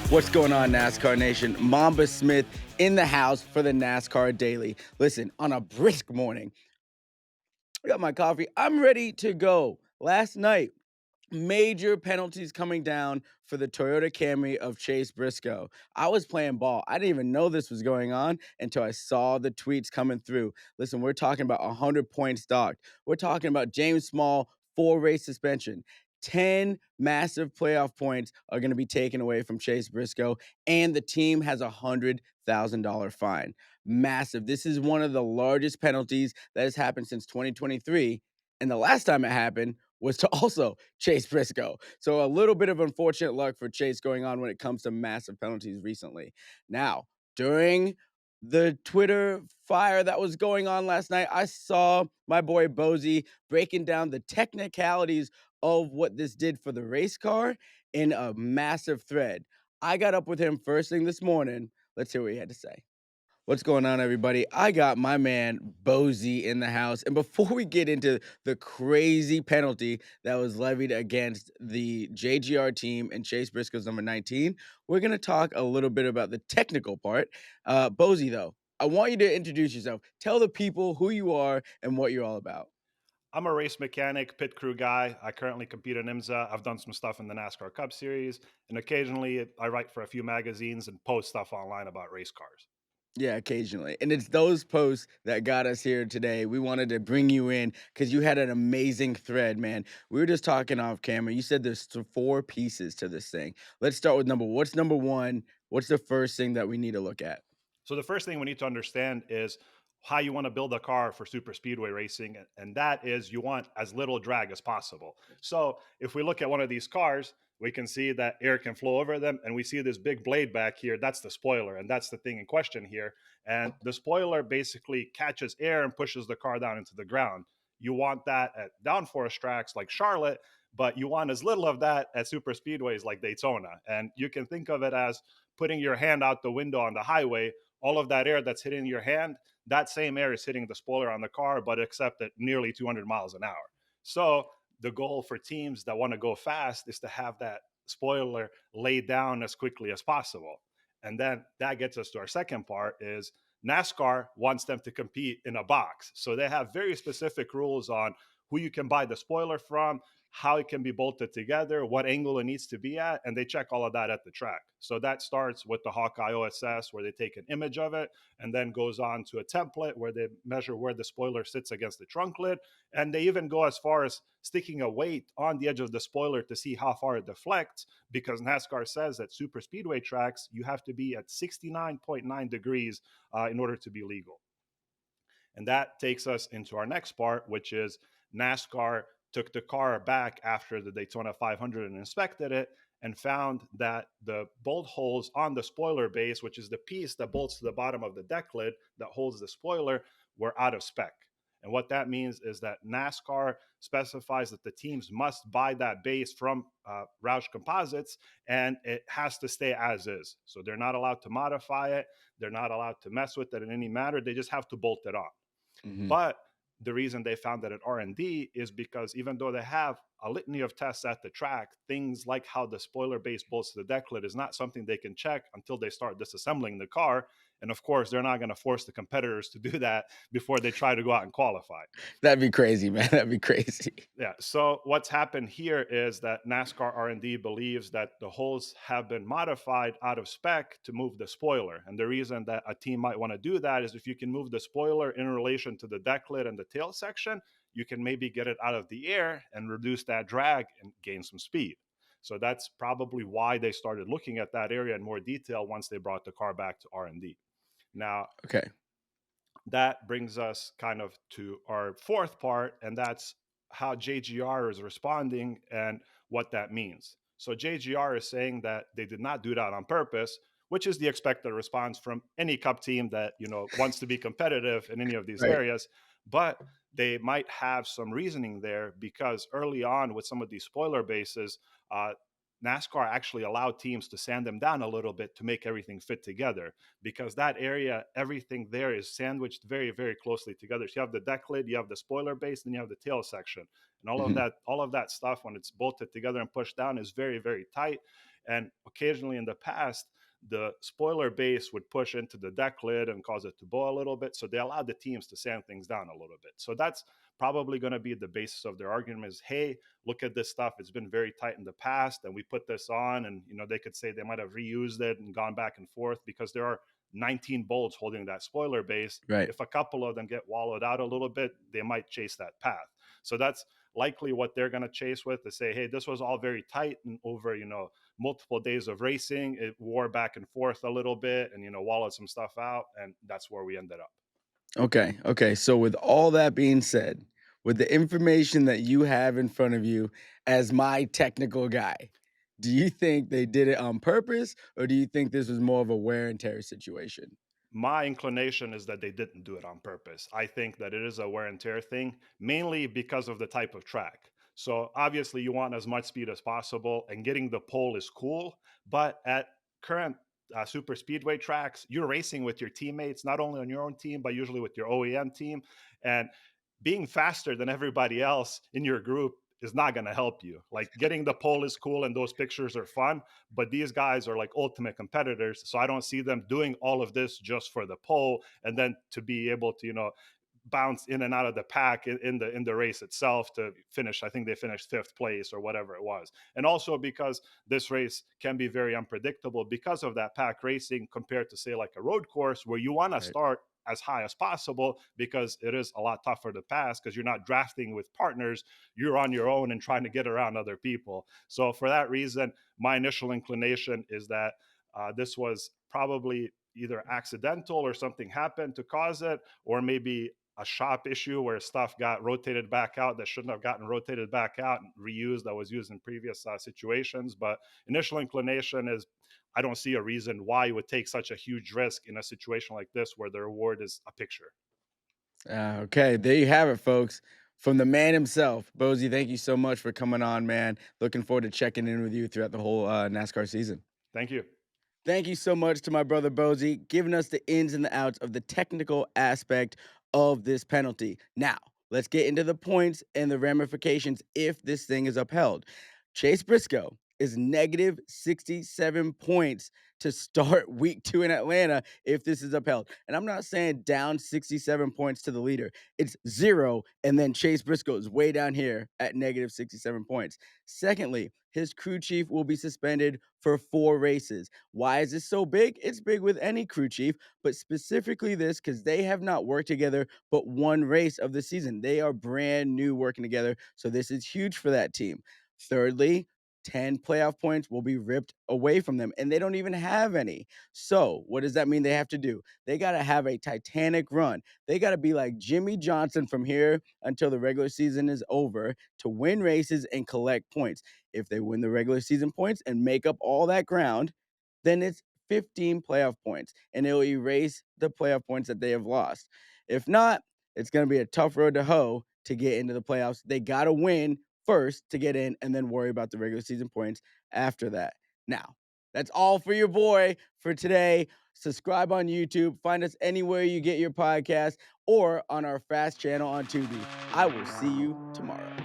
What's going on, NASCAR Nation? Mamba Smith in the house for the NASCAR Daily. Listen, on a brisk morning, I got my coffee. I'm ready to go. Last night, major penalties coming down for the Toyota Camry of Chase Briscoe. I was playing ball. I didn't even know this was going on until I saw the tweets coming through. Listen, we're talking about 100 points docked. We're talking about James Small, 4-race suspension. 10 massive playoff points are going to be taken away from Chase Briscoe, and the team has a $100,000 fine. Massive. This is one of the largest penalties that has happened since 2023. And the last time it happened was to also Chase Briscoe. So a little bit of unfortunate luck for Chase going on when it comes to massive penalties recently. Now, during the Twitter fire that was going on last night, I saw my boy Bozi breaking down the technicalities of what this did for the race car in a massive thread. I got up with him first thing this morning. Let's hear what he had to say. What's going on, everybody? I got my man Bozi in the house. And before we get into the crazy penalty that was levied against the JGR team and Chase Briscoe's number 19, we're going to talk a little bit about the technical part. Bozi, though, I want you to introduce yourself. Tell the people who you are and what you're all about. I'm a race mechanic, pit crew guy. I currently compete in IMSA. I've done some stuff in the NASCAR Cup Series, and occasionally I write for a few magazines and post stuff online about race cars. Yeah, occasionally. And it's those posts that got us here today. We wanted to bring you in because you had an amazing thread, man. We were just talking off camera. You said there's four pieces to this thing. Let's start with what's number one? What's the first thing that we need to look at? So the first thing we need to understand is how you want to build a car for super speedway racing, and that is you want as little drag as possible. So if we look at one of these cars, we can see that air can flow over them, and we see this big blade back here. That's the spoiler, and that's the thing in question here. And the spoiler basically catches air and pushes the car down into the ground. You want that at downforce tracks like Charlotte, but you want as little of that at super speedways like Daytona. And you can think of it as putting your hand out the window on the highway. All of that air that's hitting your hand, that same air is hitting the spoiler on the car, but except at nearly 200 miles an hour. So the goal for teams that want to go fast is to have that spoiler laid down as quickly as possible. And then that gets us to our second part is NASCAR wants them to compete in a box. So they have very specific rules on who you can buy the spoiler from, how it can be bolted together, what angle it needs to be at, and they check all of that at the track. So that starts with the Hawkeye OSS, where they take an image of it, and then goes on to a template where they measure where the spoiler sits against the trunk lid. And they even go as far as sticking a weight on the edge of the spoiler to see how far it deflects, because NASCAR says that super speedway tracks, you have to be at 69.9 degrees in order to be legal. And that takes us into our next part, which is NASCAR took the car back after the Daytona 500 and inspected it and found that the bolt holes on the spoiler base, which is the piece that bolts to the bottom of the deck lid that holds the spoiler, were out of spec. And what that means is that NASCAR specifies that the teams must buy that base from Roush Composites, and it has to stay as is. So they're not allowed to modify it. They're not allowed to mess with it in any manner. They just have to bolt it on. Mhm. But the reason they found that at R&D is because even though they have a litany of tests at the track, things like how the spoiler base bolts to the deck lid is not something they can check until they start disassembling the car. And of course, they're not going to force the competitors to do that before they try to go out and qualify. That'd be crazy, man. That'd be crazy. Yeah. So what's happened here is that NASCAR R&D believes that the holes have been modified out of spec to move the spoiler. And the reason that a team might want to do that is if you can move the spoiler in relation to the deck lid and the tail section, you can maybe get it out of the air and reduce that drag and gain some speed. So that's probably why they started looking at that area in more detail once they brought the car back to R&D. Now, Okay. that brings us kind of to our fourth part, and that's how JGR is responding and what that means. So JGR is saying that they did not do that on purpose, which is the expected response from any cup team that wants to be competitive in any of these Right. areas. But they might have some reasoning there because early on with some of these spoiler bases, NASCAR actually allowed teams to sand them down a little bit to make everything fit together, because that area, everything there is sandwiched very, very closely together. So you have the deck lid, you have the spoiler base, and you have the tail section. And Mhm. all of that stuff, when it's bolted together and pushed down, is very, very tight. And occasionally in the past, the spoiler base would push into the deck lid and cause it to bow a little bit. So they allowed the teams to sand things down a little bit. So that's probably going to be the basis of their argument is, hey, look at this stuff. It's been very tight in the past, and we put this on. And, they could say they might have reused it and gone back and forth because there are 19 bolts holding that spoiler base. Right. If a couple of them get wallowed out a little bit, they might chase that path. So that's likely what they're going to chase with, to say, hey, this was all very tight, and over, multiple days of racing, it wore back and forth a little bit and, wallowed some stuff out. And that's where we ended up. Okay. Okay. So with all that being said, with the information that you have in front of you as my technical guy, do you think they did it on purpose, or do you think this was more of a wear and tear situation? My inclination is that they didn't do it on purpose. I think that it is a wear and tear thing, mainly because of the type of track. So obviously, you want as much speed as possible, and getting the pole is cool. But at current super speedway tracks, you're racing with your teammates, not only on your own team, but usually with your OEM team. And being faster than everybody else in your group is not going to help you. Like, getting the pole is cool and those pictures are fun, but these guys are like ultimate competitors. So I don't see them doing all of this just for the pole and then to be able to, bounce in and out of the pack in the race itself to finish. I think they finished fifth place or whatever it was. And also because this race can be very unpredictable because of that pack racing, compared to say like a road course where you want to Right. start as high as possible, because it is a lot tougher to pass because you're not drafting with partners, you're on your own and trying to get around other people. So for that reason, my initial inclination is that this was probably either accidental or something happened to cause it, or maybe a shop issue where stuff got rotated back out that shouldn't have gotten rotated back out and reused, that was used in previous situations. But initial inclination is, I don't see a reason why you would take such a huge risk in a situation like this where the reward is a picture. Okay, there you have it, folks. From the man himself, Bozi, thank you so much for coming on, man. Looking forward to checking in with you throughout the whole NASCAR season. Thank you. Thank you so much to my brother Bozi, giving us the ins and the outs of the technical aspect of this penalty. Now, let's get into the points and the ramifications if this thing is upheld. Chase Briscoe is negative 67 points to start week 2 in Atlanta if this is upheld. And I'm not saying down 67 points to the leader, it's 0. And then Chase Briscoe is way down here at negative 67 points. Secondly, his crew chief will be suspended for 4 races. Why is this so big? It's big with any crew chief, but specifically this because they have not worked together but one race of the season. They are brand new working together, so this is huge for that team. Thirdly, 10 playoff points will be ripped away from them, and they don't even have any. So, what does that mean they have to do? They got to have a titanic run. They got to be like Jimmy Johnson from here until the regular season is over to win races and collect points. If they win the regular season points and make up all that ground, then it's 15 playoff points and it'll erase the playoff points that they have lost. If not, it's going to be a tough road to hoe to get into the playoffs. They got to win first to get in and then worry about the regular season points after that. Now, that's all for your boy for today. Subscribe on YouTube. Find us anywhere you get your podcast or on our Fast channel on Tubi. I will see you tomorrow.